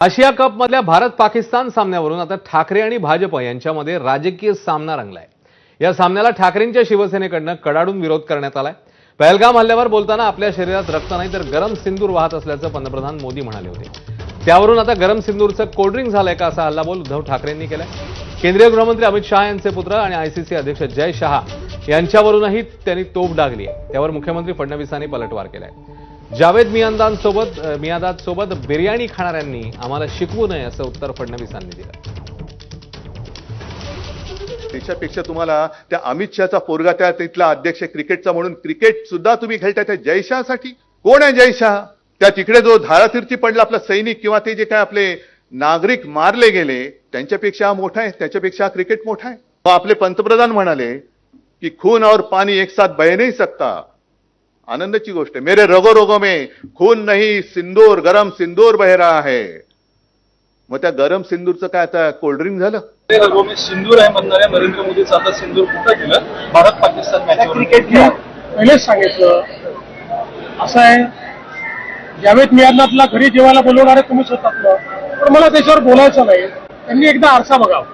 आशिया cup मधल्या भारत पाकिस्तान सामन्यावरून आता ठाकरे आणि भाजप यांच्यामध्ये राजकीय सामना रंगलाय। या सामन्याला ठाकरेंच्या शिवसेनेकडून कडाडून विरोध करण्यात आलाय। पहलगाम हल्ल्यावर बोलताना आपल्या शरीरात रक्त नाही तर गरम सिंदूर वाहत असल्याचं पंतप्रधान मोदी म्हणाले होते। त्यावरून आता गरम सिंदूरचं कोल्ड्रिंक झालंय का असा हल्लाबोल उद्धव ठाकरेंनी केलाय। केंद्रीय गृहमंत्री अमित शहा यांचे पुत्र आणि आयसीसी अध्यक्ष जय शहा यांच्यावरूनही त्यांनी तोफ डागली आहे। त्यावर मुख्यमंत्री फडणवीसांनी पलटवार केलाय। जावेद मियांदाद सोबत बिर्याणी खाणाऱ्यांनी आम्हाला शिकवू नये असं उत्तर फडणवीसांनी दिलं। त्याच्यापेक्षा तुम्हाला त्या अमित शहाचा पोरगा त्या तिथला अध्यक्ष क्रिकेटचा म्हणून क्रिकेट सुद्धा तुम्ही खेळताय त्या जय शहासाठी। कोण आहे जय शहा? त्या तिकडे जो धारातीर्थी पडला आपला सैनिक किंवा ते जे काय आपले नागरिक मारले गेले त्यांच्यापेक्षा हा मोठा आहे, त्याच्यापेक्षा क्रिकेट मोठा आहे। आपले पंतप्रधान म्हणाले की खून और पानी एक साथ बह नहीं सकता। आनंदाची गोष्ट है, मेरे रगो रगो में खून नहीं सिंदूर गरम सिंदूर बह रहा है। मग त्या गरम सिंदूरचं काय आता कोल्ड्रिंक झालं? रगो में सिंदूर आहे म्हणणाऱ्या नरेंद्र मोदीचं आता सिंदूर कुठं गेलं? भारत पाकिस्तान मॅचवर क्रिकेट पहिलेच सांगितलं असं आहे, जावेद मियांदादला घरी जेवायला बोलवणारे तुम्ही स्वतःतलं, पण मला त्याच्यावर बोलायचं नाही। त्यांनी एकदा आरसा बघावा।